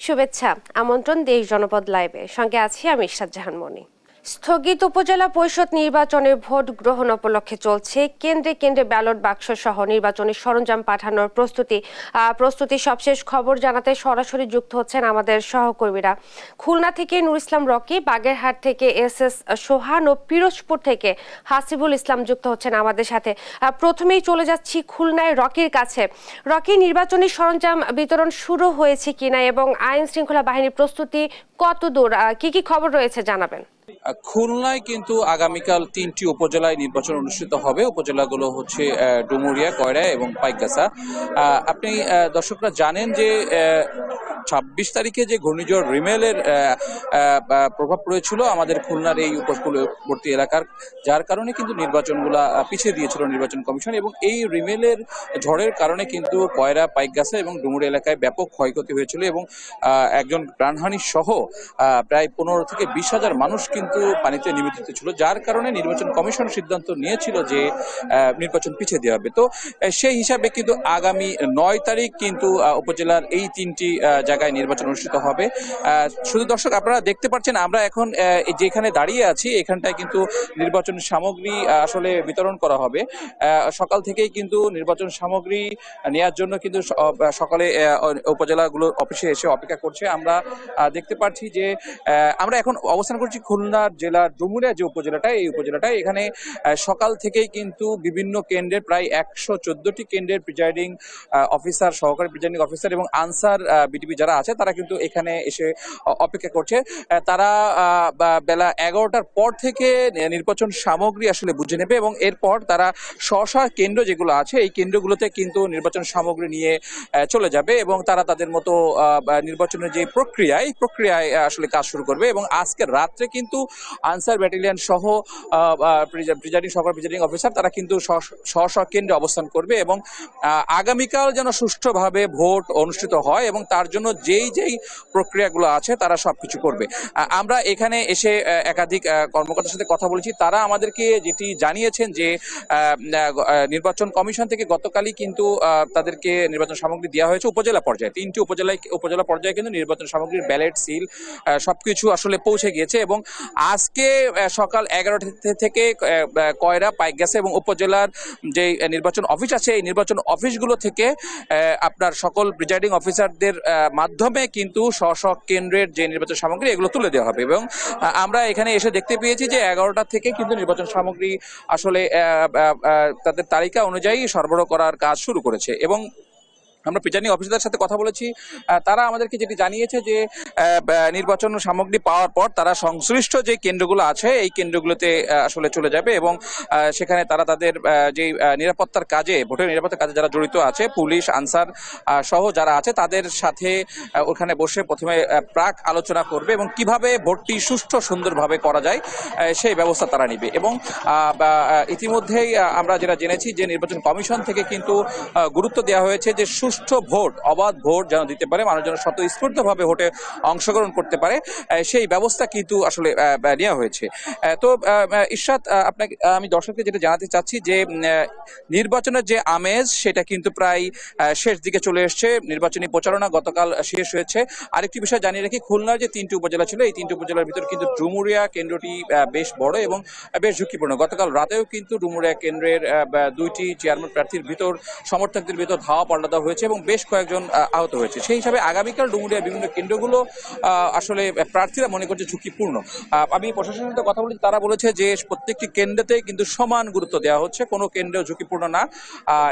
শুভেচ্ছা, আমন্ত্রণ দেশ জনপদ লাইভে, সঙ্গে আছি আমি ইশরাত জাহান মনি। স্থগিত উপজেলা পরিষদ নির্বাচনের ভোট গ্রহণ উপলক্ষে চলছে কেন্দ্রে কেন্দ্রে ব্যালট বাক্স সহ নির্বাচনী সরঞ্জাম পাঠানোর প্রস্তুতি সবশেষ খবর জানাতে সরাসরি যুক্ত হচ্ছেন আমাদের সহকর্মীরা। খুলনা থেকে নূর ইসলাম রকি, বাগেরহাট থেকে এস সোহান ও পিরোজপুর থেকে হাসিবুল ইসলাম যুক্ত হচ্ছেন আমাদের সাথে। প্রথমেই চলে যাচ্ছি খুলনায় রকির কাছে। রকি, নির্বাচনী সরঞ্জাম বিতরণ শুরু হয়েছে কিনা এবং আইন শৃঙ্খলা বাহিনীর প্রস্তুতি কতদূর, কি খবর রয়েছে জানাবেন। খুলনায় কিন্তু আগামীকাল 3টি উপজেলায় নির্বাচন অনুষ্ঠিত হবে। উপজেলাগুলো হচ্ছে ডুমুরিয়া, কয়রা এবং পাইকগাছা। আপনি দর্শকরা জানেন যে 26 তারিখে যে ঘূর্ণিঝড় রিমেলের প্রভাব পড়েছিল আমাদের খুলনার এই উপকূলবর্তী এলাকার, যার কারণে কিন্তু নির্বাচনগুলা পিছিয়ে দিয়েছিল নির্বাচন কমিশন, এবং এই রিমেলের ঝড়ের কারণে কিন্তু কয়রা, পাইকগাছা এবং ডুমুরিয়া এলাকায় ব্যাপক ক্ষয়ক্ষতি হয়েছিল এবং একজন প্রাণহানি সহ প্রায় 15 থেকে 20 হাজার মানুষ কিন্তু পানিতে নিমজ্জিত ছিল, যার কারণে নির্বাচন কমিশন সিদ্ধান্ত নিয়েছিল যে নির্বাচন পিছিয়ে দেওয়া হবে। তো সেই হিসাবে কিন্তু আগামী 9 তারিখ কিন্তু উপজেলার এই 3টি জায়গায় নির্বাচন অনুষ্ঠিত হবে। শুধু দর্শক আপনারা দেখতে পাচ্ছেন আমরা এখন যেখানে দাঁড়িয়ে আছি এখানটায় কিন্তু নির্বাচন সামগ্রী আসলে বিতরণ করা হবে। সকাল থেকেই কিন্তু নির্বাচন সামগ্রী নেওয়ার জন্য কিন্তু সকালে উপজেলাগুলোর অফিসে এসে অপেক্ষা করছে। আমরা দেখতে পাচ্ছি যে আমরা এখন অবস্থান করছি খুলনা জেলার ডুমুরিয়া যে উপজেলাটায়, এই উপজেলাটায় এখানে সকাল থেকেই কিন্তু বিভিন্ন কেন্দ্রের প্রায় 114টি কেন্দ্রের প্রিজাইডিং অফিসার, সহকারী প্রিজাইডিং অফিসার এবং আনসার বিটিপি যারা আছে তারা কিন্তু এখানে এসে অপেক্ষা করছে। তারা বেলা 11টার পর থেকে নির্বাচন সামগ্রী আসলে বুঝে নেবে এবং এরপর তারা স্ব কেন্দ্র যেগুলো আছে এই কেন্দ্রগুলোতে কিন্তু নির্বাচন সামগ্রী নিয়ে চলে যাবে এবং তারা তাদের মতো নির্বাচনের যে প্রক্রিয়া, এই প্রক্রিয়ায় আসলে কাজ শুরু করবে। এবং আজকে রাত্রে কিন্তু আনসার ব্যাটালিয়ন সহ প্রিজাইডিং অফিসার তারা কিন্তু স্ব কেন্দ্রে অবস্থান করবে এবং আগামীকাল যেন সুষ্ঠুভাবে ভোট অনুষ্ঠিত হয় এবং তার জন্য যেই প্রক্রিয়াগুলো আছে তারা সবকিছু করবে। আমরা এখানে এসে একাধিক কর্মকর্তার সাথে কথা বলেছি, তারা আমাদেরকে যেটি জানিয়েছেন যে নির্বাচন কমিশন থেকে গতকালই কিন্তু তাদেরকে নির্বাচন সামগ্রী দেওয়া হয়েছে উপজেলা পর্যায়ে। 3টি উপজেলা পর্যায়ে কিন্তু নির্বাচন সামগ্রীর ব্যালেট, সিল সবকিছু আসলে পৌঁছে গিয়েছে এবং আজকে সকাল 11টা থেকে কয়রা, পাইকগাছা এবং উপজেলার যে নির্বাচন অফিস আছে এই নির্বাচন অফিসগুলো থেকে আপনার সকল প্রিজাইডিং অফিসারদের মাধ্যমে কিন্তু স্ব কেন্দ্রের যে নির্বাচন সামগ্রী এগুলো তুলে দেওয়া হবে। এবং আমরা এখানে এসে দেখতে পেয়েছি যে 11টা থেকে কিন্তু নির্বাচন সামগ্রী আসলে তাদের তালিকা অনুযায়ী সরবরাহ করার কাজ শুরু করেছে। এবং আমরা প্রিজাইডিং অফিসারদের সাথে কথা বলেছি, তারা আমাদেরকে যেটি জানিয়েছে যে নির্বাচন সামগ্রী পাওয়ার পর তারা সংশ্লিষ্ট যে কেন্দ্রগুলো আছে এই কেন্দ্রগুলোতে আসলে চলে যাবে এবং সেখানে তারা তাদের যে নিরাপত্তার কাজে, ভোটের নিরাপত্তার কাজে যারা জড়িত আছে, পুলিশ, আনসার সহ যারা আছে তাদের সাথে ওখানে বসে প্রথমে প্রাক আলোচনা করবে এবং কিভাবে ভোটটি সুষ্ঠু সুন্দরভাবে করা যায় সেই ব্যবস্থা তারা নেবে। এবং ইতিমধ্যেই আমরা যেটা জেনেছি যে নির্বাচন কমিশন থেকে কিন্তু গুরুত্ব দেওয়া হয়েছে যে সুষ্ঠু ভোট, অবাধ ভোট যেন দিতে পারে, মানুষ যেন স্বতঃস্ফূর্তভাবে ভোটে অংশগ্রহণ করতে পারে, সেই ব্যবস্থা কিন্তু আসলে নেওয়া হয়েছে। তো ইশরাত, আপনাকে আমি দর্শককে যেটা জানাতে চাচ্ছি যে নির্বাচনের যে আমেজ সেটা কিন্তু প্রায় শেষ দিকে চলে এসছে। নির্বাচনী প্রচারণা গতকাল শেষ হয়েছে। আরেকটি বিষয় জানিয়ে রাখি, খুলনার যে 3টি উপজেলা ছিল এই 3টি উপজেলার ভিতর কিন্তু ডুমুরিয়া কেন্দ্রটি বেশ বড় এবং বেশ ঝুঁকিপূর্ণ। গতকাল রাতেও কিন্তু ডুমুরিয়া কেন্দ্রের 2টি চেয়ারম্যান প্রার্থীর ভিতর, সমর্থকদের ভিতর ধাওয়া পাল্টা দেওয়া হয়েছে এবং বেশ কয়েকজন আহত হয়েছে। সেই হিসাবে আগামীকাল ডুমুরিয়া বিভিন্ন কেন্দ্রগুলো আসলে প্রার্থীরা মনে করছে ঝুঁকিপূর্ণ। আমি প্রশাসনের সাথে কথা বলেছি, তারা বলেছে যে প্রত্যেকটি কেন্দ্রতে কিন্তু সমান গুরুত্ব দেওয়া হচ্ছে, কোনো কেন্দ্র ঝুঁকিপূর্ণ না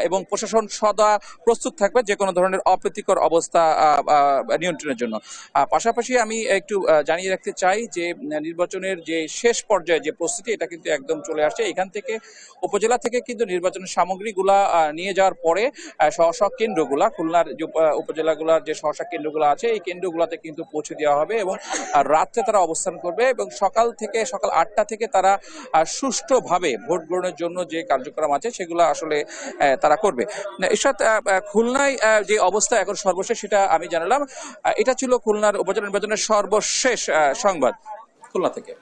এবং প্রশাসন সদা প্রস্তুত থাকবে যে কোনো ধরনের অপ্রীতিকর অবস্থা নিয়ন্ত্রণের জন্য। পাশাপাশি আমি একটু জানিয়ে রাখতে চাই যে নির্বাচনের যে শেষ পর্যায়ে যে প্রস্তুতি এটা কিন্তু একদম চলে আসছে। এখান থেকে উপজেলা থেকে কিন্তু নির্বাচনের সামগ্রীগুলা নিয়ে যাওয়ার পরে স্ব কেন্দ্রগুলা, খুলনার যে উপজেলাগুলোর যে স্ব কেন্দ্রগুলো আছে এই কেন্দ্রগুলোতে কিন্তু পৌঁছে দেওয়া হবে এবং রাত্রে তারা অবস্থান করবে এবং সকাল 8টা থেকে তারা সুষ্ঠুভাবে ভোট গ্রহণের জন্য যে কার্যক্রম আছে সেগুলো আসলে তারা করবে। এরশাদ, খুলনায় যে অবস্থা এখন সর্বশেষ সেটা আমি জানালাম। এটা ছিল খুলনার উপজেলা নির্বাচনের সর্বশেষ সংবাদ খুলনা থেকে।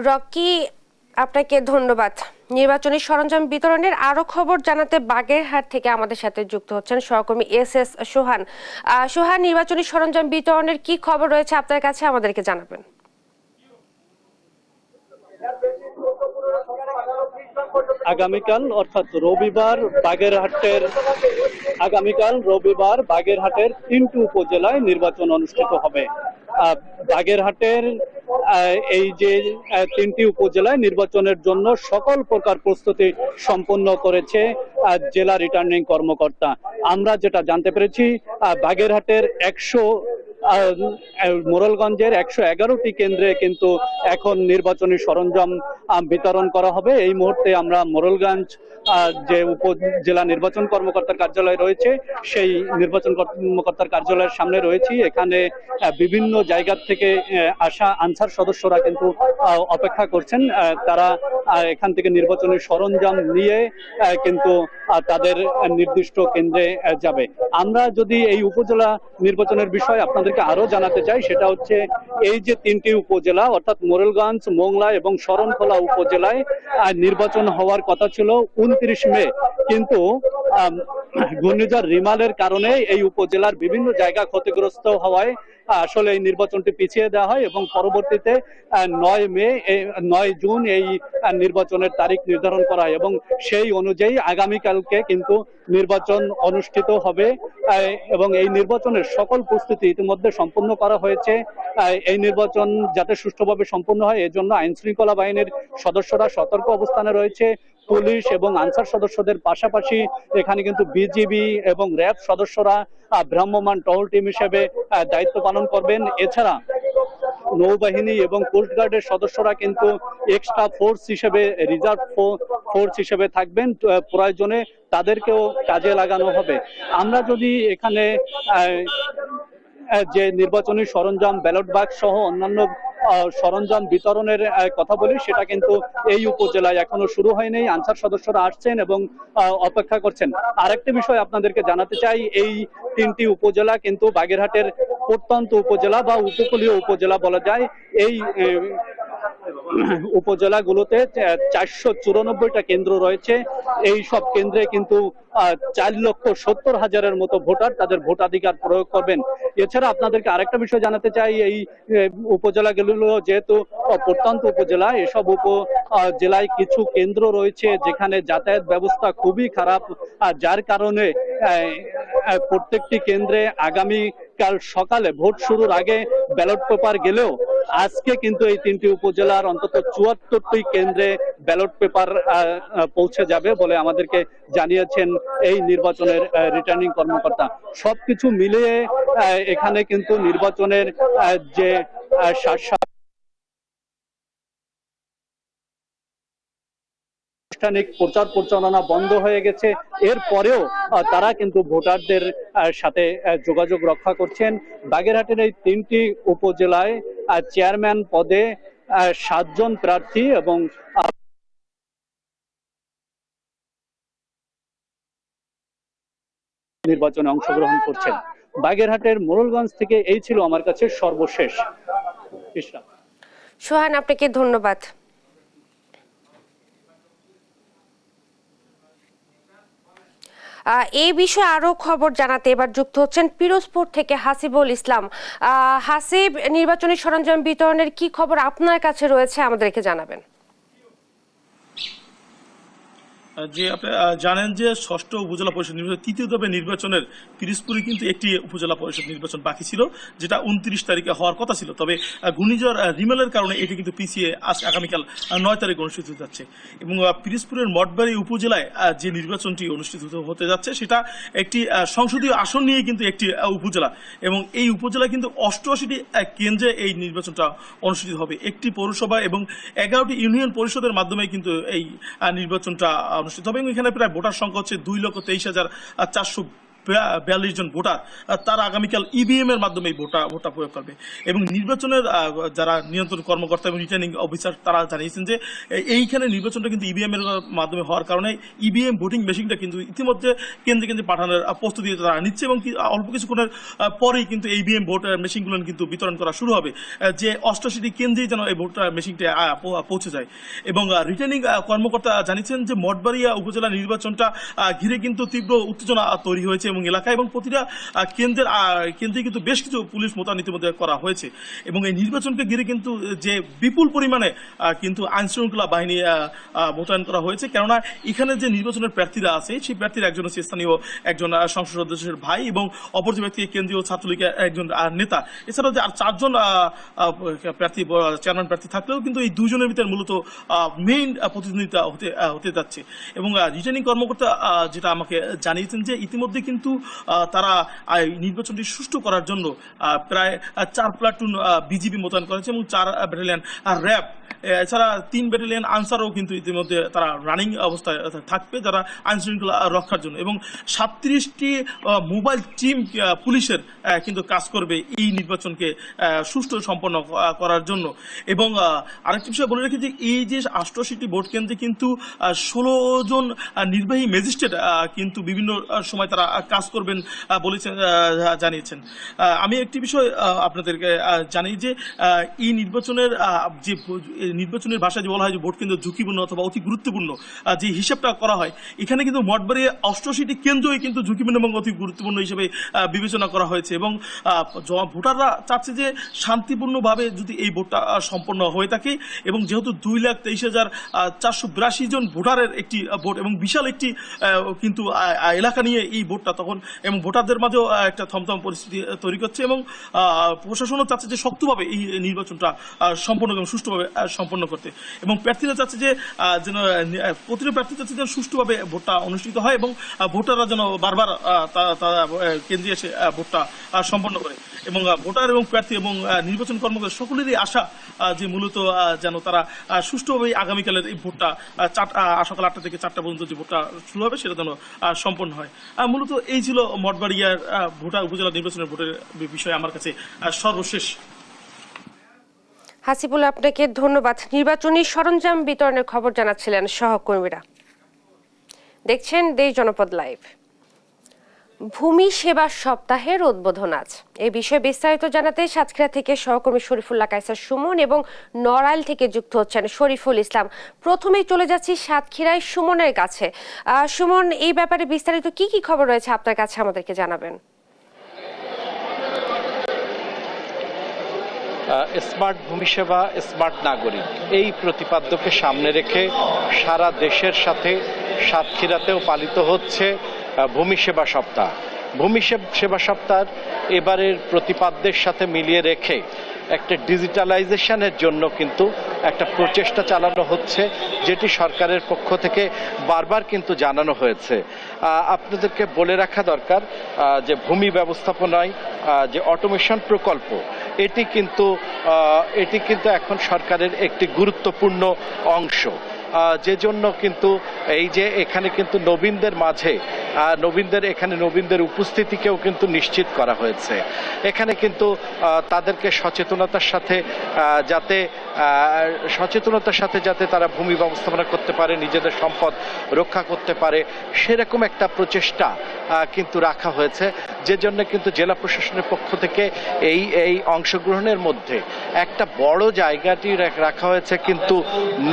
রকি, আপনাকে ধন্যবাদ। নির্বাচনী সরঞ্জাম বিতরণের আরো খবর জানাতে বাগেরহাট থেকে আমাদের সাথে যুক্ত হচ্ছেন সহকর্মী এস সোহান। সোহান, নির্বাচনী সরঞ্জাম বিতরণের কি খবর রয়েছে আপনার কাছে, আমাদেরকে জানাবেন। আগামীকাল অর্থাৎ রবিবার বাগেরহাটের 3টি উপজেলায় নির্বাচন অনুষ্ঠিত হবে। বাগেরহাটের এই যে 3টি উপজেলায় নির্বাচনের জন্য সকল প্রকার প্রস্তুতি সম্পন্ন করেছে জেলা রিটার্নিং কর্মকর্তা। আমরা যেটা জানতে পেরেছি, বাগেরহাটের মোরেলগঞ্জের 111টি কেন্দ্রে কিন্তু এখন নির্বাচনী সরঞ্জাম বিতরণ করা হবে। এই মুহূর্তে আমরা মোরেলগঞ্জ যে উপজেলা নির্বাচন কর্মকর্তার কার্যালয় রয়েছে সেই নির্বাচন কর্মকর্তার কার্যালয়ের সামনে রয়েছি। এখানে বিভিন্ন জায়গা থেকে আসা আনসার সদস্যরা কিন্তু অপেক্ষা করছেন। তারা এখান থেকে নির্বাচনী সরঞ্জাম নিয়ে কিন্তু তাদের নির্দিষ্ট কেন্দ্রে যাবে। আমরা যদি এই উপজেলা নির্বাচনের বিষয়ে আপনাদেরকে আরো জানাতে চাই, সেটা হচ্ছে এই যে 3টি উপজেলা অর্থাৎ মোরেলগঞ্জ, মোংলা এবং শরণখোলা উপজেলায় নির্বাচন হওয়ার কথা ছিল 29 মে, কিন্তু ঘূর্ণিঝড় রিমালের কারণে এই উপজেলার বিভিন্ন জায়গা ক্ষতিগ্রস্ত হওয়ায় আসলে এই নির্বাচনটি পিছিয়ে দেওয়া হয় এবং পরবর্তীতে 9 জুন এই নির্বাচনের তারিখ নির্ধারণ করা হয় এবং সেই অনুযায়ী আগামীকালকে কিন্তু নির্বাচন অনুষ্ঠিত হবে এবং এই নির্বাচনের সকল প্রস্তুতি ইতিমধ্যে সম্পন্ন করা হয়েছে। এই নির্বাচন যাতে সুষ্ঠুভাবে সম্পন্ন হয় এজন্য আইন শৃঙ্খলা বাহিনীর সদস্যরা সতর্ক অবস্থানে রয়েছে। পুলিশ এবং আনসার সদস্যদের পাশাপাশি এখানে কিন্তু বিজিবি এবং র্যাব সদস্যরা ভ্রাম্যমাণ টহল টিম হিসেবে দায়িত্ব পালন করবেন। এছাড়া নৌবাহিনী এবং কোস্টগার্ডের সদস্যরা কিন্তু এক্সট্রা ফোর্স হিসেবে, রিজার্ভ ফোর্স হিসেবে থাকবেন। প্রয়োজনে তাদেরকেও কাজে লাগানো হবে। আমরা যদি এখানে যে নির্বাচনী সরঞ্জাম, ব্যালট বাক্স সহ অন্যান্য সরঞ্জাম বিতরণের কথা বলি, সেটা কিন্তু এই উপজেলায় এখনো শুরু হয়নি। আনসার সদস্যরা আসছেন এবং অপেক্ষা করছেন। আরেকটা বিষয় আপনাদেরকে জানাতে চাই, এই 3টি উপজেলা কিন্তু বাগেরহাটের প্রত্যন্ত উপজেলা বা উপকূলীয় উপজেলা বলা যায়। এই উপজেলাগুলোতে 494টা কেন্দ্র রয়েছে। এই সব কেন্দ্রে কিন্তু 4,70,000-এর মতো ভোটার তাদের ভোটাধিকার প্রয়োগ করবেন। এছাড়া আপনাদেরকে আরেকটা বিষয় জানাতে চাই, এই উপজেলাগুলো যেহেতু প্রত্যন্ত উপজেলা, এসব উপজেলায় কিছু কেন্দ্র রয়েছে যেখানে যাতায়াত ব্যবস্থা খুবই খারাপ, যার কারণে প্রত্যেকটি কেন্দ্রে আগামীকাল সকালে ভোট শুরুর আগে ব্যালট পেপার গেলেও আজকে কিন্তু এই 3টি উপজেলার অন্তত 74টি কেন্দ্রে ব্যালট পেপার পৌঁছে যাবে বলে আমাদেরকে জানিয়েছেন এই নির্বাচনের রিটার্নিং কর্মকর্তা। সবকিছু মিলিয়ে এখানে কিন্তু নির্বাচনের যে আনুষ্ঠানিক প্রচার প্রচারণা বন্ধ হয়ে গেছে, এরপরেও তারা কিন্তু ভোটারদের সাথে যোগাযোগ রক্ষা করছেন। বাগেরহাটের এই 3টি উপজেলায় চেয়ারম্যান পদে 7 জন প্রার্থী এবং নির্বাচনে অংশগ্রহণ করছেন। বাগেরহাটের মোরেলগঞ্জ থেকে এই ছিল আমার কাছে সর্বশেষ। সোহান, আপনাকে ধন্যবাদ। এই বিষয়ে আরো খবর জানাতে এবার যুক্ত হচ্ছেন পিরোজপুর থেকে হাসিবুল ইসলাম। হাসিব, নির্বাচনী সরঞ্জাম বিতরণের কি খবর আপনার কাছে রয়েছে, আমাদেরকে জানাবেন। যে আপনারা জানেন যে 6ষ্ঠ উপজেলা পরিষদ নির্বাচন 3য় দফা নির্বাচনের পিরোজপুরে কিন্তু একটি উপজেলা পরিষদ নির্বাচন বাকি ছিল, যেটা 29 তারিখে হওয়ার কথা ছিল। তবে ঘূর্ণিঝড় রিমেলের কারণে এটি কিন্তু পিছিয়ে আগামীকাল 9 তারিখ অনুষ্ঠিত হতে যাচ্ছে। এবং পিরোজপুরের মঠবাড়ি উপজেলায় যে নির্বাচনটি অনুষ্ঠিত হতে যাচ্ছে সেটা একটি সংসদীয় আসন নিয়ে কিন্তু একটি উপজেলা, এবং এই উপজেলায় কিন্তু 88টি কেন্দ্রে এই নির্বাচনটা অনুষ্ঠিত হবে। একটি পৌরসভা এবং 11টি ইউনিয়ন পরিষদের মাধ্যমে কিন্তু এই নির্বাচনটা অনুষ্ঠিত হবে। এবং এখানে প্রায় ভোটার সংখ্যা হচ্ছে 2,23,400 42 জন ভোটার তারা আগামীকাল ইভিএম এর মাধ্যমে এই ভোটটা প্রয়োগ করবে। এবং নির্বাচনের যারা নিয়ন্ত্রণ কর্মকর্তা এবং রিটার্নিং অফিসার তারা জানিয়েছেন যে এইখানে নির্বাচনটা কিন্তু ইভিএম এর মাধ্যমে হওয়ার কারণে ইভিএম ভোটিং মেশিনটা কিন্তু ইতিমধ্যে কেন্দ্রে কেন্দ্রে পাঠানোর প্রস্তুতি তারা নিচ্ছে এবং অল্প কিছুক্ষণের পরেই কিন্তু ইভিএম ভোট মেশিনগুলো কিন্তু বিতরণ করা শুরু হবে, যে 88টি কেন্দ্রেই যেন এই ভোট মেশিনটা পৌঁছে যায়। এবং রিটার্নিং কর্মকর্তা জানিয়েছেন যে মঠবাড়িয়া উপজেলা নির্বাচনটা ঘিরে কিন্তু তীব্র উত্তেজনা তৈরি হয়েছে এবং এলাকায়, এবং প্রতিটা কেন্দ্রে কিন্তু বেশ কিছু পুলিশ মোতায়েন ইতিমধ্যে করা হয়েছে। এবং এই নির্বাচনকে ঘিরে কিন্তু যে বিপুল পরিমাণে কিন্তু আইন শৃঙ্খলা বাহিনী মোতায়েন করা হয়েছে, কেননা এখানে যে নির্বাচনের প্রার্থীরা আছে সেই প্রার্থীর একজন হচ্ছে স্থানীয় একজন সংসদ সদস্যের ভাই এবং অপর যে ব্যক্তি কেন্দ্রীয় ছাত্রলীগের একজন নেতা। এছাড়াও যে আর 4 জন প্রার্থী চেয়ারম্যান প্রার্থী থাকলেও কিন্তু এই দুজনের ভিতরে মূলত মেইন প্রতিদ্বন্দ্বিতা হতে যাচ্ছে। এবং রিটার্নিং কর্মকর্তা যেটা আমাকে জানিয়েছেন যে ইতিমধ্যে কিন্তু তারা নির্বাচনটি সুষ্ঠু করার জন্য প্রায় 4 প্লাটুন বিজিবি মোতায়েন করেছে এবং 4 ব্যাটালিয়ন র্যাব, এছাড়া 3 ব্যাটালিয়ন আনসারও কিন্তু ইতিমধ্যে তারা রানিং অবস্থায় থাকবে যারা আইন শৃঙ্খলা রক্ষার জন্য। এবং 37টি মোবাইল টিম পুলিশের কিন্তু কাজ করবে এই নির্বাচনকে সুষ্ঠু সম্পন্ন করার জন্য। এবং আরেকটি বিষয় বলে রাখি যে এই যে 88টি ভোট কেন্দ্রে কিন্তু 16 জন নির্বাহী ম্যাজিস্ট্রেট কিন্তু বিভিন্ন সময় তারা কাজ করবেন বলেছেন, জানিয়েছেন। আমি একটি বিষয় আপনাদেরকে জানি যে এই নির্বাচনের যে নির্বাচনের ভাষায় যে বলা হয় যে ভোট কেন্দ্র ঝুঁকিপূর্ণ অথবা অতি গুরুত্বপূর্ণ, যে হিসাবটা করা হয় এখানে কিন্তু মঠবাড়িয়া 88টি কেন্দ্রই কিন্তু ঝুঁকিপূর্ণ এবং অতি গুরুত্বপূর্ণ হিসেবে বিবেচনা করা হয়েছে। এবং ভোটাররা চাচ্ছে যে শান্তিপূর্ণভাবে যদি এই ভোটটা সম্পন্ন হয়ে থাকে, এবং যেহেতু 2,23,482 জন ভোটারের একটি ভোট এবং বিশাল একটি কিন্তু এলাকা নিয়ে এই ভোটটা তখন, এবং ভোটারদের মাঝেও একটা থমথম পরিস্থিতি তৈরি করছে। এবং প্রশাসনও চাচ্ছে যে শক্তভাবে এই নির্বাচনটা সম্পন্ন এবং সুষ্ঠুভাবে সম্পন্ন করতে। এবং প্রার্থীরা চাচ্ছে যে যেন প্রতিটা প্রার্থী চাচ্ছে যেন সুষ্ঠুভাবে ভোটটা অনুষ্ঠিত হয় এবং ভোটাররা যেন বারবার তারা কেন্দ্রে এসে ভোটটা সম্পন্ন করে। এবং ভোটার এবং প্রার্থী এবং নির্বাচন কর্মকর্তা সকলেরই আশা যে মূলত যেন তারা সুষ্ঠুভাবে আগামীকালের এই ভোটটা সকাল 8টা থেকে 4টা পর্যন্ত যে ভোটটা শুরু হবে সেটা যেন সম্পন্ন হয়। মূলত এই ছিল মঠবাড়িয়ার উপজেলা নির্বাচনের ভোটের বিষয়ে আমার কাছে সর্বশেষ। হাসিবুল, আপনাকে ধন্যবাদ। নির্বাচনী সরঞ্জাম বিতরণের খবর জানাচ্ছিলেন সহকর্মীরা। দেখছেন দেশ জনপদ লাইভ। ভূমি সেবা সপ্তাহের উদ্বোধন আজ। এই বিষয়ে বিস্তারিত জানাতে সাতক্ষীরা থেকে সহকর্মী শরীফুল্লাহ কায়সার সুমন এবং নড়াইল থেকে যুক্ত হচ্ছেন শরীফুল ইসলাম। প্রথমেই চলে যাচ্ছি সাতক্ষীরায় সুমনের কাছে। সুমন, এই ব্যাপারে বিস্তারিত কি কি খবর রয়েছে আপনার কাছে আমাদেরকে জানাবেন। স্মার্ট ভূমি সেবা, স্মার্ট নাগরিক, এই প্রতিপাদ্যকে সামনে রেখে সারা দেশের সাথে সাতক্ষীরাতেও পালিত হচ্ছে ভূমি সেবা সপ্তাহ। ভূমি সেবা সপ্তাহ এবারের প্রতিপাদ্যের সাথে মিলিয়ে রেখে একটা ডিজিটালাইজেশনের জন্য কিন্তু একটা প্রচেষ্টা চালানো হচ্ছে, যেটি সরকারের পক্ষ থেকে বারবার কিন্তু জানানো হয়েছে। আপনাদেরকে বলে রাখা দরকার যে ভূমি ব্যবস্থাপনায় যে অটোমেশন প্রকল্প, এটি কিন্তু এখন সরকারের একটি গুরুত্বপূর্ণ অংশ, যে জন্য কিন্তু এই যে এখানে কিন্তু নবীনদের উপস্থিতিকেও কিন্তু নিশ্চিত করা হয়েছে। এখানে কিন্তু তাদেরকে সচেতনতার সাথে যাতে তারা ভূমি ব্যবস্থাপনা করতে পারে, নিজেদের সম্পদ রক্ষা করতে পারে, সেরকম একটা প্রচেষ্টা কিন্তু রাখা হয়েছে, যে জন্য কিন্তু জেলা প্রশাসনের পক্ষ থেকে এই অংশগ্রহণের মধ্যে একটা বড় জায়গাটি রাখা হয়েছে কিন্তু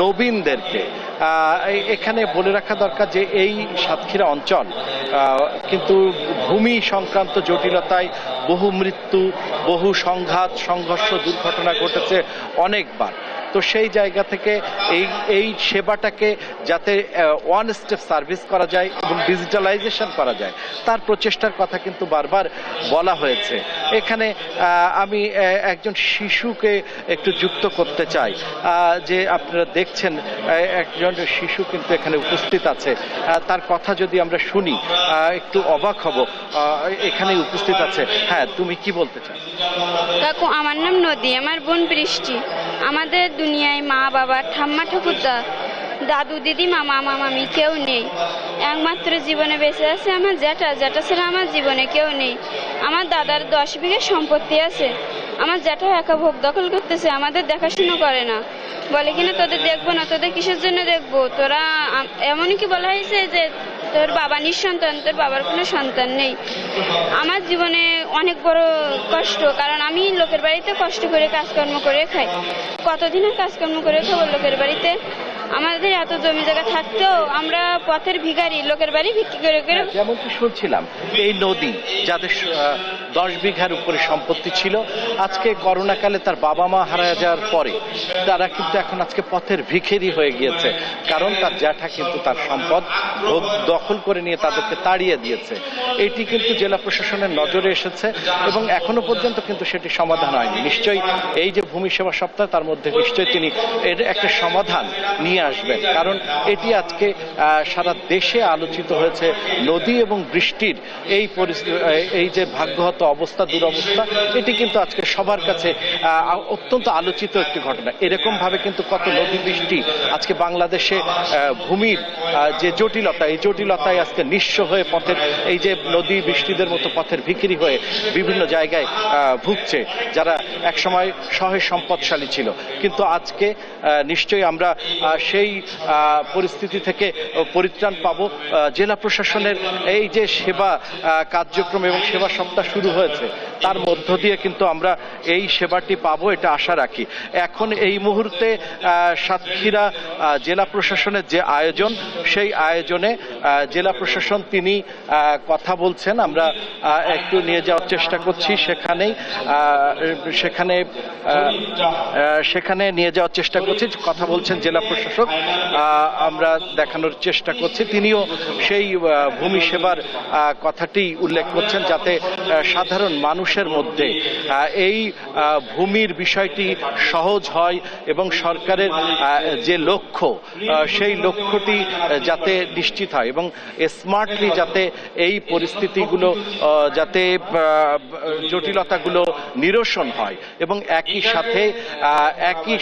নবীনদেরকে। এখানে বলে রাখা দরকার যে এই সাতক্ষীরা অঞ্চল কিন্তু ভূমি সংক্রান্ত জটিলতায় বহু মৃত্যু, বহু সংঘর্ষ, দুর্ঘটনা ঘটেছে অনেকবার। তো সেই জায়গা থেকে এই সেবাটাকে যাতে ওয়ান স্টেপ সার্ভিস করা যায় এবং ডিজিটালাইজেশন করা যায়, তার প্রচেষ্টার কথা কিন্তু বারবার বলা হয়েছে। এখানে আমি একজন শিশুকে একটু যুক্ত করতে চাই, যে আপনারা দেখছেন একজন শিশু কিন্তু এখানে উপস্থিত আছে, তার কথা যদি আমরা শুনি একটু অবাক হব। এখানে উপস্থিত আছে। হ্যাঁ, তুমি কি বলতে চাও? কাকু, আমার নাম নদী, আমার বোন বৃষ্টি। আমাদের দুনিয়ায় মা বাবা, ঠাম্মা ঠাকুরদা দাদু দিদি মামা মামামি কেউ নেই। একমাত্র জীবনে বেঁচে আছে আমার জ্যাঠা, জ্যাঠা ছাড়া আমার জীবনে কেউ নেই। আমার দাদার 10 বিঘা সম্পত্তি আছে, আমার জ্যাঠা একা ভোগ দখল করতেছে, আমাদের দেখাশুনো করে না। বলে কিনা তোদের দেখবো না, তোদের কিসের জন্য দেখবো, তোরা এমনই কি বলা হয়েছে যে তোর বাবা নিঃসন্তান, তোর বাবার কোনো সন্তান নেই। আমার জীবনে অনেক বড় কষ্ট, কারণ আমি লোকের বাড়িতে কষ্ট করে কাজকর্ম করে খাই। কতদিনের কাজকর্ম করে খাবো লোকের বাড়িতে? আমাদের এত জমি জায়গা থাকতেও আমরা পথের ভিখারি, লোকের বাড়ি বিক্রি করে করে। যেমনটি শুনছিলাম, এই নদী যাদের 10 বিঘার উপরে সম্পত্তি ছিল, আজকে করোনাকালে তার বাবা মা হারা যাওয়ার পরে তারা কিন্তু এখন আজকে পথের ভিখারি হয়ে গিয়েছে, কারণ তার জ্যাঠা কিন্তু তার সম্পদ দখল করে নিয়ে তাদেরকে তাড়িয়ে দিয়েছে। এটি কিন্তু জেলা প্রশাসনের নজরে এসেছে এবং এখনো পর্যন্ত কিন্তু সেটি সমাধান হয়নি। নিশ্চয়ই এই যে ভূমি সেবা সপ্তাহ, তার মধ্যে নিশ্চয়ই তিনি এর একটা সমাধান নিয়ে আসবেন, কারণ এটি আজকে সারা দেশে আলোচিত হয়েছে। নদী এবং বৃষ্টির এই এই যে ভাগ্যহত অবস্থা, দুরবস্থা, এটি কিন্তু আজকে সবার কাছে অত্যন্ত আলোচিত একটি ঘটনা। এরকম ভাবে কিন্তু কত নদী বৃষ্টি আজকে বাংলাদেশে ভূমির যে জটিলতা, এই জটিলতায় আজকে নিঃস্ব হয়ে পথের এই যে নদী বৃষ্টিদের মতো পথের ভিখারি হয়ে বিভিন্ন জায়গায় ভুগছে, যারা একসময় সহায় সম্পদশালী ছিল। কিন্তু আজকে নিশ্চয়ই আমরা সেই পরিস্থিতি থেকে পরিত্রাণ পাবো। জেলা প্রশাসনের এই যে সেবা কার্যক্রম এবং সেবা সপ্তাহ শুরু হয়েছে, তার মধ্য দিয়ে কিন্তু আমরা এই সেবাটি পাবো, এটা আশা রাখি। এখন এই মুহূর্তে সাতক্ষীরা জেলা প্রশাসনের যে আয়োজন, সেই আয়োজনে জেলা প্রশাসন তিনি কথা বলছেন। আমরা একটু নিয়ে যাওয়ার চেষ্টা করছি, সেখানে নিয়ে যাওয়ার চেষ্টা করছি। কথা বলছেন জেলা প্রশাসক, আমরা দেখানোর চেষ্টা করছি। তিনিও সেই ভূমি সেবার কথাটি উল্লেখ করছেন, যাতে সাধারণ মানুষের মধ্যে এই ভূমির বিষয়টি সহজ হয় এবং সরকারের যে লক্ষ্য, সেই লক্ষ্যটি যাতে নিশ্চিত হয় এবং স্মার্টলি যাতে এই পরিস্থিতিগুলো, যাতে জটিলতাগুলো নিরসন হয় এবং একই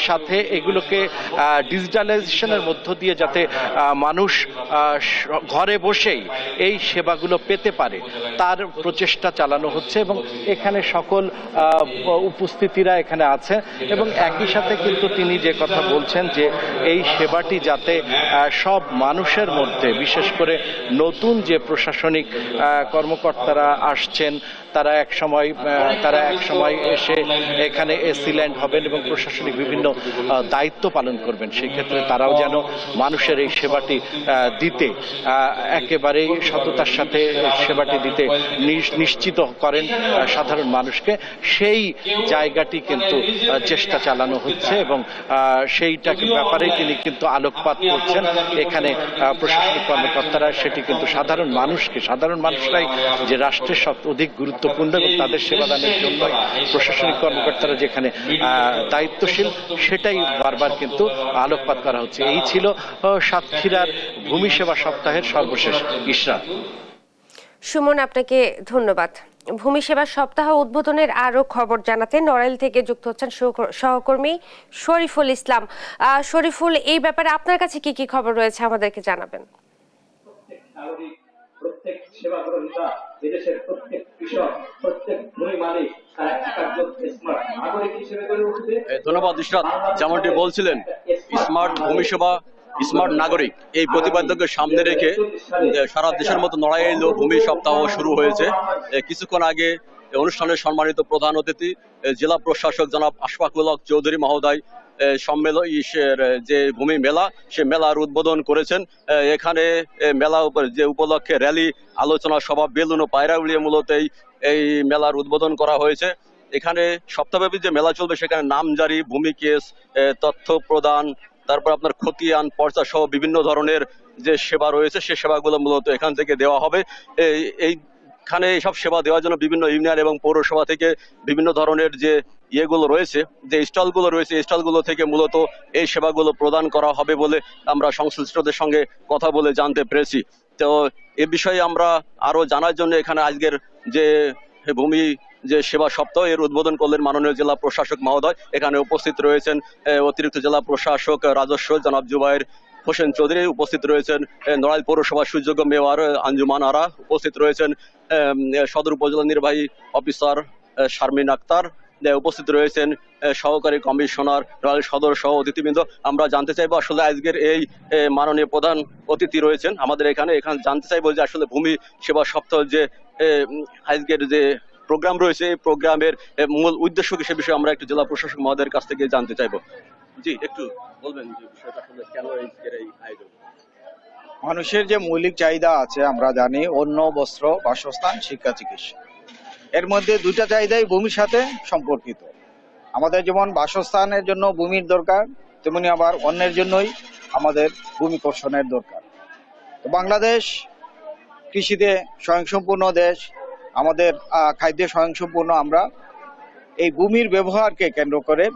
সাথে এগুলোকে ডিজিটালাইজেশনের মধ্য দিয়ে যাতে মানুষ ঘরে বসেই এই সেবাগুলো পেতে পারে, তার প্রচেষ্টা চালানো হচ্ছে এবং এখানে সকল উপস্থিতিরা এখানে আছে। এবং একই সাথে কিন্তু তিনি যে কথা বলছেন যে এই সেবাটি যাতে সব মানুষের মধ্যে, বিশেষ করে নতুন যে প্রশাসনিক কর্মকর্তারা আসছেন, তারা এক সময় এসে এখানে এসিল্যান্ড হবেন এবং প্রশাসনিক বিভিন্ন দায়িত্ব পালন করবেন। সেই ক্ষেত্রে তারাও যেন মানুষের এই সেবাটি দিতে একেবারেই সততার সাথে সেবাটি দিতে নিশ্চিত করেন সাধারণ মানুষকে, সেই জায়গাটি কিন্তু চেষ্টা চালানো হচ্ছে এবং সেইটাকে ব্যাপারেই তিনি কিন্তু আলোকপাত করছেন। এখানে প্রশাসনিক কর্মকর্তারা সেটি কিন্তু সাধারণ মানুষরাই যে রাষ্ট্রের সব অধিক গুরুত্বপূর্ণ এবং তাদের সেবাদানের জন্য প্রশাসনিক কর্মকর্তারা যেখানে দায়িত্বশীল, সেটাই বারবার কিন্তু আলোকপাত করা হচ্ছে। এই ছিল সাতক্ষীরার ভূমি সেবা সপ্তাহের সর্বশেষ। ইশরাত। সুমন, আপনাকে ধন্যবাদ। ভূমি সেবা সপ্তাহ উদ্বোধনের আরো খবর জানাতে নড়াইল থেকে যুক্ত হচ্ছেন সহকর্মী শরীফুল ইসলাম। শরীফুল, এই ব্যাপারে আপনার কাছে কি কি খবর রয়েছে আমাদেরকে জানাবেন। প্রত্যেক সেবা গ্রহীতা, এদেশের প্রত্যেক কৃষক, প্রত্যেক ভূমি মালিক ধন্যবাদ ইশরাত। যেমনটি বলছিলেন, স্মার্ট ভূমি সেবা, স্মার্ট নাগরিক, এই প্রতিপাদ্যকে সামনে রেখে সারা দেশের মতো নড়াইল ভূমি সপ্তাহ শুরু হয়েছে। কিছুক্ষণ আগে অনুষ্ঠানের সম্মানিত প্রধান অতিথি জেলা প্রশাসক জনাব আশফাকুল হক চৌধুরী মহোদয় যে ভূমি মেলা, সে মেলার উদ্বোধন করেছেন। এখানে মেলা যে উপলক্ষে র্যালি, আলোচনা সভা, বেলুন ও পায়রা উড়িয়ে মূলত এই মেলার উদ্বোধন করা হয়েছে। এখানে সপ্তাহব্যাপী যে মেলা চলবে, সেখানে নামজারি, ভূমি কেস, তথ্য প্রদান, তারপর আপনার খতিয়ান, পর্চা সহ বিভিন্ন ধরনের যে সেবা রয়েছে, সে সেবাগুলো মূলত এখান থেকে দেওয়া হবে। এইখানে এইসব সেবা দেওয়ার জন্য বিভিন্ন ইউনিয়ন এবং পৌরসভা থেকে বিভিন্ন ধরনের যে ইয়েগুলো রয়েছে, যে স্টলগুলো রয়েছে, স্টলগুলো থেকে মূলত এই সেবাগুলো প্রদান করা হবে বলে আমরা সংশ্লিষ্টদের সঙ্গে কথা বলে জানতে পেরেছি। তো এ বিষয়ে আমরা আরো জানার জন্য এখানে আজকের যে ভূমি যে সেবা সপ্তাহ, এর উদ্বোধন করলেন মাননীয় জেলা প্রশাসক মহোদয়। এখানে উপস্থিত রয়েছেন অতিরিক্ত জেলা প্রশাসক রাজস্ব জনাব জুবাইর হোসেন চৌধুরী উপস্থিত রয়েছেন, নড়াইল পৌরসভার সুযোগ্য মেয়র আঞ্জুমান আরা উপস্থিত রয়েছেন, সদর উপজেলা নির্বাহী অফিসার শারমিন আক্তার উপস্থিত রয়েছেন, সহকারী কমিশনার নড়াইল সদর সহ অতিথিবৃন্দ। আমরা জানতে চাইবো আসলে আজকের এই মাননীয় প্রধান অতিথি রয়েছেন আমাদের এখানে জানতে চাইবো যে আসলে ভূমি সেবা সপ্তাহ যে আজকের যে প্রোগ্রাম রয়েছে এই প্রোগ্রামের মূল উদ্দেশ্য কি সে বিষয়ে আমরা একটু জেলা প্রশাসক মহোদয়ের কাছ থেকে জানতে চাইবো। জি, একটু বলবেন যে বিষয়টা আসলে কেন আজকের এই আয়োজন? মানুষের যে মৌলিক চাহিদা আছে আমরা জানি, অন্ন, বস্ত্র, বাসস্থান, শিক্ষা, চিকিৎসা। এর মধ্যে দুইটা চাহিদাই ভূমির সাথে সম্পর্কিত। আমাদের যেমন বাসস্থানের জন্য ভূমির দরকার, তেমনি আবার অন্যের জন্যই আমাদের ভূমি কর্ষণের দরকার। তো বাংলাদেশ কৃষিতে স্বয়ংসম্পূর্ণ দেশ, আমাদের খাদ্যে স্বয়ংসম্পূর্ণ। আমরা এই ভূমির ব্যবহারকে কেন্দ্র করে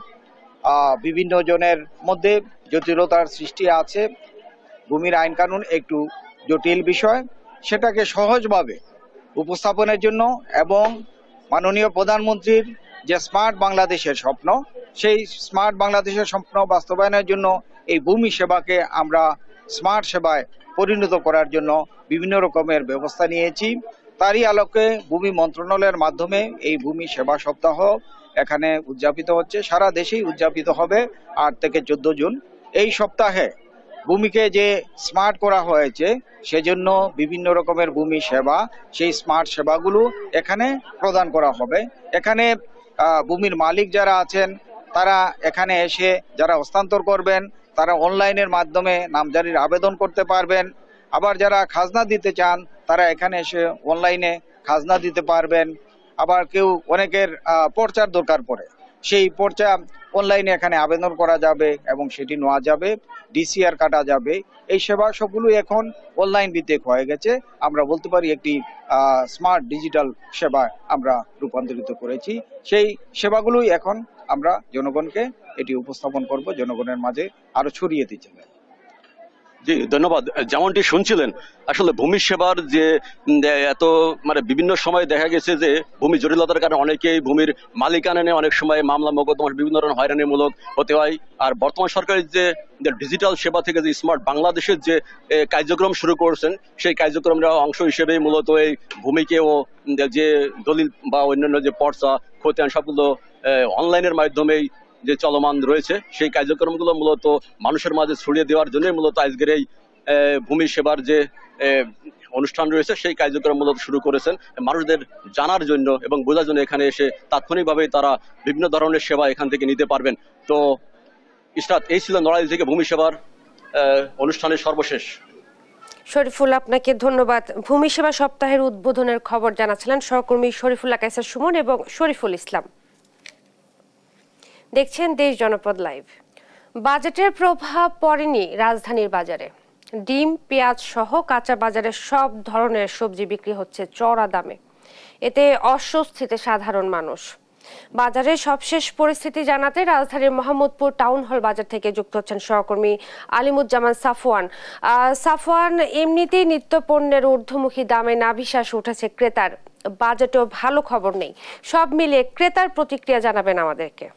বিভিন্ন জনের মধ্যে জটিলতার সৃষ্টি আছে। ভূমির আইন কানুন একটু জটিল বিষয়, সেটাকে সহজভাবে উপস্থাপনের জন্য এবং মাননীয় প্রধানমন্ত্রীর যে স্মার্ট বাংলাদেশের স্বপ্ন, সেই স্মার্ট বাংলাদেশের স্বপ্ন বাস্তবায়নের জন্য এই ভূমি সেবাকে আমরা স্মার্ট সেবায় পরিণত করার জন্য বিভিন্ন রকমের ব্যবস্থা নিয়েছি। তারই আলোকে ভূমি মন্ত্রণালয়ের মাধ্যমে এই ভূমি সেবা সপ্তাহ এখানে উদযাপিত হচ্ছে, সারা দেশেই উদযাপিত হবে 8 থেকে 14 জুন। এই সপ্তাহে ভূমিকে যে স্মার্ট করা হয়েছে সেজন্য বিভিন্ন রকমের ভূমি সেবা, সেই স্মার্ট সেবাগুলো এখানে প্রদান করা হবে। এখানে ভূমির মালিক যারা আছেন তারা এখানে এসে যারা হস্তান্তর করবেন তারা অনলাইনের মাধ্যমে নামজারির আবেদন করতে পারবেন। আবার যারা খাজনা দিতে চান তারা এখানে এসে অনলাইনে খাজনা দিতে পারবেন। আবার অনেকের পর্চার দরকার পড়ে, সেই পর্চা অনলাইনে এখানে আবেদন করা যাবে এবং সেটি নেওয়া যাবে, ডিসিআর কাটা যাবে। এই সেবা সবগুলো এখন অনলাইন ভিত্তিক হয়ে গেছে। আমরা বলতে পারি একটি স্মার্ট ডিজিটাল সেবা আমরা রূপান্তরিত করেছি। সেই সেবাগুলোই এখন আমরা জনগণকে এটি উপস্থাপন করব, জনগণের মাঝে আরো ছড়িয়ে দিতে হবে। জি, ধন্যবাদ। যেমনটি শুনছিলেন আসলে ভূমি সেবার যে এত বিভিন্ন সময় দেখা গেছে যে ভূমি জটিলতার কারণে অনেকেই ভূমির মালিকানা নিয়ে অনেক সময় মামলা মোকদ্দমা বিভিন্ন ধরনের হয়রানিমূলক হতে হয়। আর বর্তমান সরকারের যে ডিজিটাল সেবা থেকে যে স্মার্ট বাংলাদেশের যে কার্যক্রম শুরু করছেন সেই কার্যক্রমের অংশ হিসেবে মূলত এই ভূমিকেও যে দলিল বা অন্যান্য যে পর্চা খতিয়ান সবগুলো অনলাইনের মাধ্যমেই যে চলমান রয়েছে সেই কার্যক্রমগুলো মূলত মানুষের মাঝে ছড়িয়ে দেওয়ার জন্য মূলত আজকের এই ভূমি সেবার যে অনুষ্ঠান রয়েছে সেই কার্যক্রম মূলত শুরু করেছেন মানুষদের জানার জন্য এবং বোঝার জন্য। এখানে এসে তাৎক্ষণিকভাবে তারা বিভিন্ন ধরনের সেবা এখান থেকে নিতে পারবেন। তো ইসরাত, এই ছিল নড়াইল থেকে ভূমি সেবার অনুষ্ঠানের সর্বশেষ। শরীফুল, আপনাকে ধন্যবাদ। ভূমি সেবা সপ্তাহের উদ্বোধনের খবর জানাচ্ছিলেন সহকর্মী শরীফুল্লাহ কায়সার সুমন এবং শরীফুল ইসলাম। দেখছেন দেশ জনপদ লাইভ। বাজেটের প্রভাব পড়েনি রাজধানীর বাজারে। ডিম, পেঁয়াজ সহ কাঁচা বাজারে সব ধরনের সবজি বিক্রি হচ্ছে চড়া দামে। এতে অস্বস্তিতে সাধারণ মানুষ। বাজারের সবশেষ পরিস্থিতি জানাতে রাজধানীর মোহাম্মদপুর টাউন হল বাজার থেকে যুক্ত হচ্ছেন সহকর্মী আলিমুজ্জামান সাফওয়ান। সাফওয়ান, এমনিতেই নিত্য পণ্যের ঊর্ধ্বমুখী দামে নাভিশ্বাস উঠেছে ক্রেতার, বাজেটেও ভালো খবর নেই। সব মিলিয়ে ক্রেতার প্রতিক্রিয়া জানাবেন আমাদেরকে।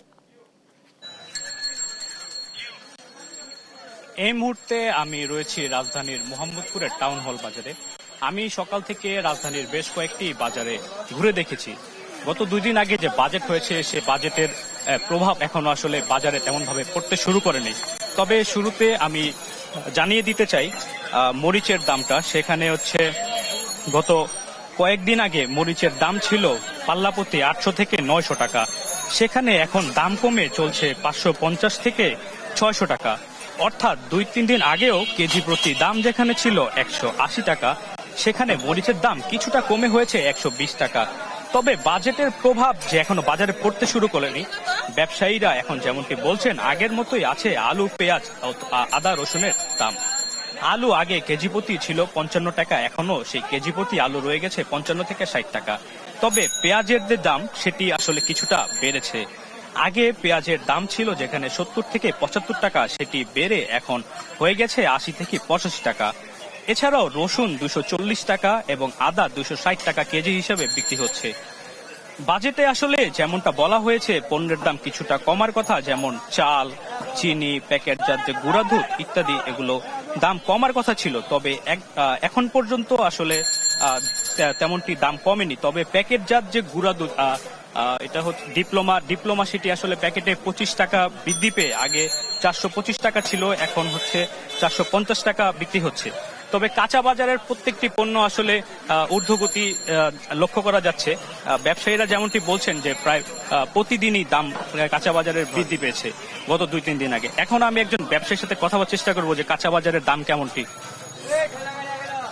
এই মুহূর্তে আমি রয়েছি রাজধানীর মোহাম্মদপুরের টাউন হল বাজারে। আমি সকাল থেকে রাজধানীর বেশ কয়েকটি বাজারে ঘুরে দেখেছি। গত 2 দিন আগে যে বাজেট হয়েছে সে বাজেটের প্রভাব এখনো আসলে বাজারে তেমন ভাবে পড়তে শুরু করেনি। তবে শুরুতে আমি জানিয়ে দিতে চাই মরিচের দামটা। সেখানে হচ্ছে গত কয়েকদিন আগে মরিচের দাম ছিল পাল্লাপ্রতি 800 থেকে 900 টাকা, সেখানে এখন দাম কমে চলছে 550 থেকে 600 টাকা। অর্থাৎ 2-3 দিন আগেও কেজি প্রতি দাম যেখানে ছিল 180 টাকা সেখানে মরিচের দাম কিছুটা কমে হয়েছে 120 টাকা। তবে বাজেটের প্রভাব যে এখনো বাজারে পড়তে শুরু করেনি। ব্যবসায়ীরা এখন যেমনটি বলছেন আগের মতোই আছে আলু, পেঁয়াজ, আদা, রসুনের দাম। আলু আগে কেজি প্রতি ছিল 55 টাকা, এখনো সেই কেজি প্রতি আলু রয়ে গেছে 55 থেকে 60 টাকা। তবে পেঁয়াজের যে দাম সেটি আসলে কিছুটা বেড়েছে। আগে পেঁয়াজের দাম ছিল যেখানে 70 থেকে 75 টাকা, সেটি বেড়ে এখন হয়ে গেছে 80 থেকে 85 টাকা। এছাড়াও রসুন 240 টাকা এবং আদা 260 টাকা কেজি হিসেবে বিক্রি হচ্ছে। বাজেটে আসলে যেমনটা বলা হয়েছে পণ্যের দাম কিছুটা কমার কথা, যেমন চাল, চিনি, প্যাকেটজাত যে গুঁড়া দুধ ইত্যাদি, এগুলো দাম কমার কথা ছিল, তবে এখন পর্যন্ত আসলে তেমনটি দাম কমেনি। তবে প্যাকেটজাত যে গুঁড়া দুধ এটা হচ্ছে ডিপ্লোমা সেটি আসলে প্যাকেটে 25 টাকা বৃদ্ধি পেয়ে আগে 425 টাকা ছিল, এখন হচ্ছে 450 টাকা বিক্রি হচ্ছে। তবে কাঁচা বাজারের প্রত্যেকটি পণ্য আসলে ঊর্ধ্বগতি লক্ষ্য করা যাচ্ছে। ব্যবসায়ীরা যেমনটি বলছেন যে প্রায় প্রতিদিনই দাম কাঁচা বাজারের বৃদ্ধি পেয়েছে গত 2-3 দিন আগে। এখন আমি একজন ব্যবসায়ীর সাথে কথা বলার চেষ্টা করবো যে কাঁচা বাজারের দাম কেমনটি।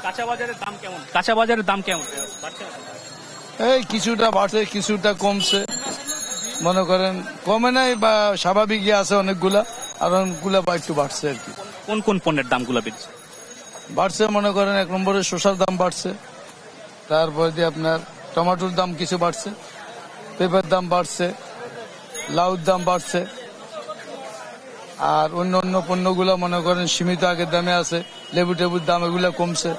কাঁচা বাজারের দাম কেমন? এই কিছুটা বাড়ছে, কিছুটা কমছে, মনে করেন কমে নাই বা স্বাভাবিকই আছে অনেকগুলা, আর অনেকগুলা বা একটু বাড়ছে আর কি। কোন কোন পণ্যের দামগুলো বেড়েছে? বাড়ছে মনে করেন 1 নম্বরে শসার দাম বাড়ছে, তারপরে দিয়ে আপনার টমেটোর দাম কিছু বাড়ছে, পেঁপের দাম বাড়ছে, লাউর দাম বাড়ছে, আর অন্য অন্য পণ্যগুলো মনে করেন সীমিত আগের দামে আছে। লেবু টেবুর দাম এগুলো কমছে।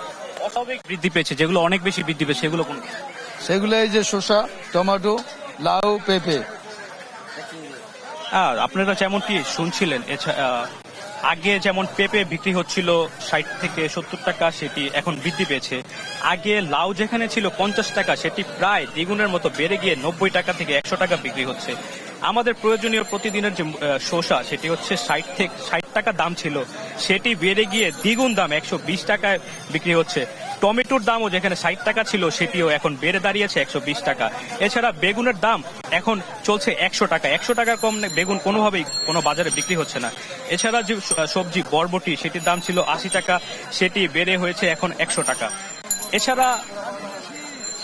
অস্বাভাবিক বৃদ্ধি পেয়েছে, যেগুলো অনেক বেশি বৃদ্ধি পেয়েছে সেগুলো কোন? সেগুলো এই যে শসা, টমেটো, লাউ, পেঁপে। আপনারা যেমনটি শুনছিলেন, আগে যেমন পেঁপে বিক্রি হচ্ছিল 60 থেকে 70 টাকা, সেটি এখন বৃদ্ধি পেয়েছে। আগে লাউ যেখানে ছিল 50 টাকা, সেটি প্রায় দ্বিগুণের মতো বেড়ে গিয়ে 90 টাকা থেকে 100 টাকা বিক্রি হচ্ছে। আমাদের প্রয়োজনীয় প্রতিদিনের যে শসা, সেটি হচ্ছে 60 টাকা দাম ছিল, সেটি বেড়ে গিয়ে দ্বিগুণ দাম 120 টাকায় বিক্রি হচ্ছে। টমেটোর দামও যেখানে 60 টাকা ছিল, সেটিও এখন বেড়ে দাঁড়িয়েছে 120 টাকা। এছাড়া বেগুনের দাম এখন চলছে 100 টাকা। 100 টাকার কম বেগুন কোনোভাবেই কোনো বাজারে বিক্রি হচ্ছে না। এছাড়া যে সবজি বরবটি, সেটির দাম ছিল 80 টাকা, সেটি বেড়ে হয়েছে এখন 100 টাকা।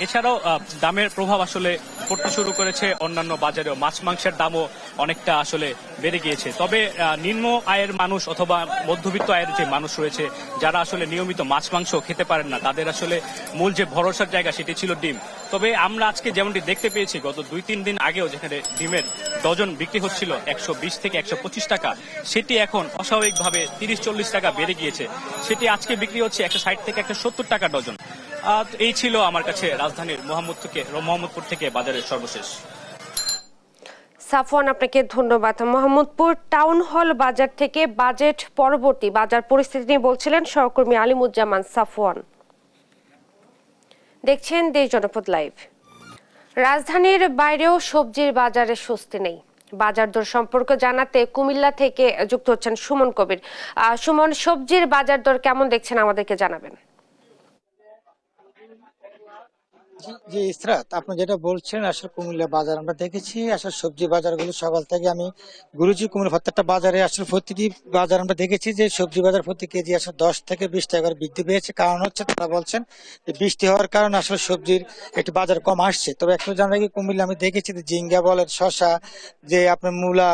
এছাড়াও দামের প্রভাব আসলে পড়তে শুরু করেছে অন্যান্য বাজারেও। মাছ মাংসের দামও অনেকটা আসলে বেড়ে গিয়েছে। তবে নিম্ন আয়ের মানুষ অথবা মধ্যবিত্ত আয়ের যে মানুষ রয়েছে, যারা আসলে নিয়মিত মাছ মাংস খেতে পারেন না, তাদের আসলে মূল যে ভরসার জায়গা সেটি ছিল ডিম। তবে আমরা আজকে যেমনটি দেখতে পেয়েছি, গত 2-3 দিন আগেও যেখানে ডিমের ডজন বিক্রি হচ্ছিল 120 থেকে 125 টাকা, সেটি এখন অস্বাভাবিকভাবে 30-40 টাকা বেড়ে গিয়েছে। সেটি আজকে বিক্রি হচ্ছে 160 থেকে 170 টাকা ডজন। এই ছিল আমার কাছে রাজধানীর মোহাম্মদপুর থেকে বাজারের সর্বশেষ। সাফওয়ান, আপনাকে ধন্যবাদ। মোহাম্মদপুর টাউন হল বাজার থেকে বাজেট পরবর্তী বাজার পরিস্থিতি নিয়ে বলছিলেন সহকর্মী আলিমুজ্জামান সাফওয়ান। দেখছেন দেশ জনপদ লাইভ। রাজধানীর বাইরেও সবজির বাজারে স্বস্তি নেই। বাজার দর সম্পর্কে জানাতে কুমিল্লা থেকে যুক্ত হচ্ছেন সুমন কবির। সুমন, সবজির বাজার দর কেমন দেখছেন আমাদেরকে জানাবেন। জি ইসরাত, আপনি যেটা বলছেন, আসলে কুমিল্লা বাজার আমরা দেখেছি। আসলে সবজি বাজারগুলো সকাল থেকে আমি ঘুরেছি কুমিল্লা প্রত্যেকটা বাজারে। আসলে প্রতিটি বাজার আমরা দেখেছি যে সবজি বাজার প্রতি কেজি আসলে 10 থেকে 20 টাকা করে বৃদ্ধি পেয়েছে। কারণ হচ্ছে তারা বলছেন যে বৃষ্টি হওয়ার কারণে আসলে সবজির একটু বাজার কম আসছে। তবে একটু জানা কি কুমিল্লা আমি দেখেছি যে ঝিঙ্গা বলেন, শসা, যে আপনার মূলা,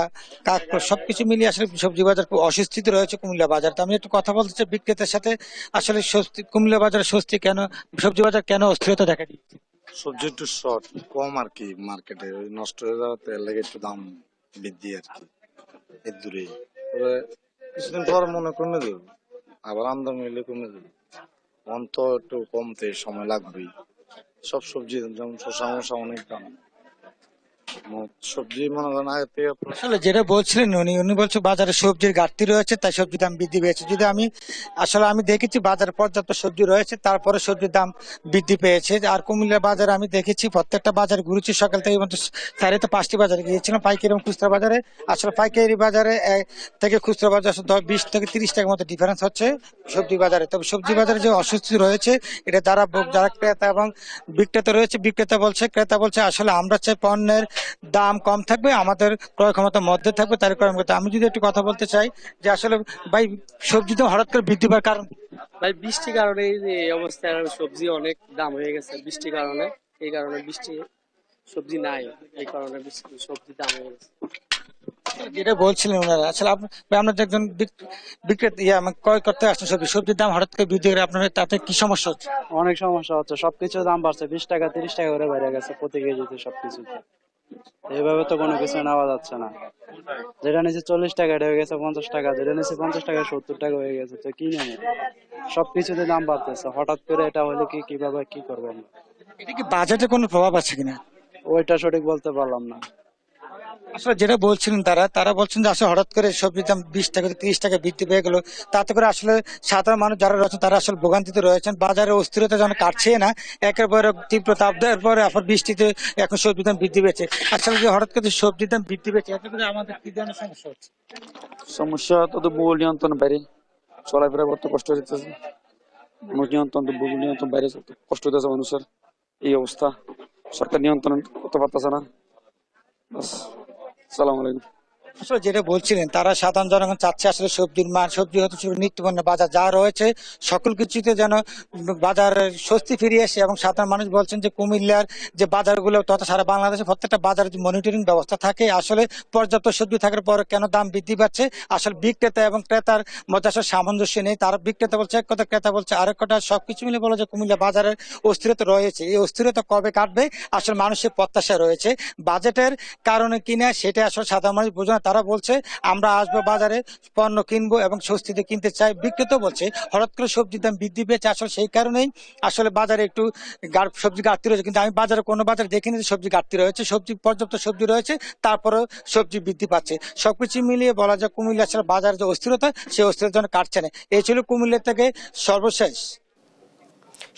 কাঁকড়া সবকিছু মিলিয়ে আসলে সবজি বাজার খুব অস্বস্তিতে রয়েছে কুমিল্লা বাজার। তো আমি একটু কথা বলতে চাই বিক্রেতার সাথে, আসলে স্বস্তি কুমিল্লা বাজারে স্বস্তি কেন, সবজি বাজার কেন অস্থিরতা দেখা দিচ্ছে? সবজি একটু শর্ট কম আর কি, মার্কেটে ওই নষ্ট হয়ে যাওয়াতে লেগে একটু দাম বৃদ্ধি আর কি, এর দূরে। তবে কিছুদিন পর মনে কমে দেবে, আবার আমদানি হলে কমে দেবে। অন্ত একটু কমতে সময় লাগবেই। সব সবজি যেমন শসা মশা অনেক দাম, সবজি মনে করেন আগে থেকে। আসলে যেটা বলছিলেন উনি বলছে বাজারে সবজির ঘাটতি রয়েছে, তাই সবজির দাম বৃদ্ধি পেয়েছে। যদি আমি দেখেছি বাজারে পর্যাপ্ত সবজি রয়েছে, তারপরে সবজির দাম বৃদ্ধি পেয়েছে। আর কুমিল্লা বাজারে আমি দেখেছি প্রত্যেকটা বাজারে ঘুরেছি সকাল থেকে, 4-5টি বাজারে গিয়েছিলাম পাইকারি এবং খুচরা বাজারে। আসলে পাইকারি বাজারে থেকে খুচরা বাজারে 20 থেকে 30 টাকার মতো ডিফারেন্স হচ্ছে সবজি বাজারে। তবে সবজি বাজারে যে অস্বস্তি রয়েছে, এটা যারা ক্রেতা এবং বিক্রেতা রয়েছে, ক্রেতা বলছে আসলে আমরা চাই পণ্যের দাম কম থাকবে, আমাদের ক্রয় ক্ষমতার মধ্যে থাকবে, তার ক্রয় ক্ষমতা। আমি যদি একটু কথা বলতে চাই যে আসলে ভাই সবজি তো হঠাৎ করে বৃদ্ধি পাওয়ার কারণ ভাই বৃষ্টির কারণে এই অবস্থায় সবজি অনেক দাম হয়ে গেছে বৃষ্টির কারণে। এই কারণে সবজি নাই, এই কারণে সবজি দাম হয়ে গেছে। যেটা বলছিলেন ওনারা, আসলে আমরা একজন বিক্রেতা ক্রয় করতে আসছেন সবজির দাম হঠাৎ করে বৃদ্ধি করে আপনার তাতে কি সমস্যা হচ্ছে? অনেক সমস্যা হচ্ছে, সবকিছুর দাম বাড়ছে, 20 টাকা 30 টাকা করে বেড়ে গেছে প্রতি কেজিতে সবকিছুতে। এইভাবে তো কোনো কিছু নেওয়া যাচ্ছে না। যেটা নিচে 40 টাকা এটা হয়ে গেছে 50 টাকা, যেটা নিচে 50 টাকা 70 টাকা হয়ে গেছে। তো কি নেব, সবকিছুতে দাম বাড়তেছে। হঠাৎ করে এটা হলে কিভাবে কি করবো আমরা? এটা কি বাজেটে কোনো প্রভাব আছে কিনা? ওইটা সঠিক বলতে পারলাম না। আসলে যেটা বলছিলেন তারা বলছেন যে আসলে হঠাৎ করে সবজির দাম 20 টাকা 30 টাকা বৃদ্ধি পেয়ে গেল, তাতে করে আসলে সাধারণ মানুষ যারা রয়েছেন তারা আসলে ভোগান্তিতে রয়েছেন। বাজারে অস্থিরতা যেন কাটছে না, একেবারে তীব্র তাপ দেওয়ার পরে আবার বৃষ্টিতে এখন সবজির দাম বৃদ্ধি পেয়েছে। আসলে যে হঠাৎ করে সবজির দাম বৃদ্ধি পেয়েছে, এতে করে আমাদের কি ধরনের সমস্যা হচ্ছে? সমস্যা তো মূল নিয়ন্ত্রণ বাইরে, চলাফেরা করতে কষ্ট হচ্ছে, নিয়ন্ত্রণ বাইরে কষ্ট হতেছে মানুষের, এই অবস্থা, সরকার নিয়ন্ত্রণ করতে পারতেছে না। সালাম আলাইকুম। আসলে যেটা বলছিলেন তারা সাধারণ জনগণ চাচ্ছে আসলে সবজির মান, সবজি হতে শুরু নিত্যপণ্য বাজার যা রয়েছে সকল কিছুতে যেন বাজারের স্বস্তি ফিরিয়ে আসে, এবং সাধারণ মানুষ বলছেন যে কুমিল্লার যে বাজারগুলো তথা সারা বাংলাদেশে প্রত্যেকটা বাজারে যে মনিটরিং ব্যবস্থা থাকে, আসলে পর্যাপ্ত সবজি থাকার পর কেন দাম বৃদ্ধি পাচ্ছে, আসলে বিক্রেতা এবং ক্রেতার মধ্যে আসলে সামঞ্জস্য নেই। তারা বিক্রেতা বলছে এক কথা, ক্রেতা বলছে আরেক কথা, সবকিছু মিলে বলা যে কুমিল্লা বাজারের অস্থিরতা রয়েছে। এই অস্থিরতা কবে কাটবে আসলে মানুষের প্রত্যাশা রয়েছে, বাজেটের কারণে কিনা সেটা আসলে সাধারণ মানুষ বোঝে না। তারা বলছে আমরা আসবো বাজারে পণ্য কিনবো এবং স্বস্তিতে কিনতে চাই। বিক্রেতা বলছে হঠাৎ করে সবজির দাম বৃদ্ধি পেয়েছে, আসলে সেই কারণেই আসলে বাজারে একটু সবজি ঘাটতি রয়েছে। কিন্তু আমি কোনো বাজারে দেখিনি যে সবজি ঘাটতি রয়েছে, পর্যাপ্ত সবজি রয়েছে, তারপরেও সবজি বৃদ্ধি পাচ্ছে। সবকিছু মিলিয়ে বলা যায় কুমিল্লা আসলে বাজারের যে অস্থিরতা, সেই অস্থিরতা যেন কাটছে না। এই ছিল কুমিল্লা থেকে সর্বশেষ।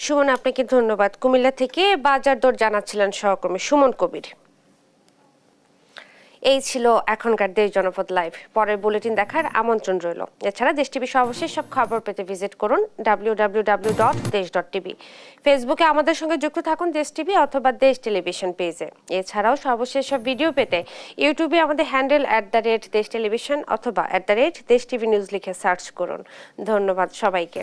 সুমন, আপনাকে ধন্যবাদ। কুমিল্লা থেকে বাজার দর জানাচ্ছিলেন সহকর্মী সুমন কবির। এই ছিল এখনকার দেশ জনপদ লাইভ। পরের বুলেটিন দেখার আমন্ত্রণ রইল। এছাড়া দেশ টিভি সর্বশেষ সব খবর পেতে ভিজিট করুন www.desh.tv। ফেসবুকে আমাদের সঙ্গে যুক্ত থাকুন দেশ টিভি অথবা দেশ টেলিভিশন পেজে। এছাড়াও সর্বশেষ সব ভিডিও পেতে ইউটিউবে আমাদের হ্যান্ডেল @দেশ টেলিভিশন অথবা @দেশ টিভি নিউজ লিখে সার্চ করুন। ধন্যবাদ সবাইকে।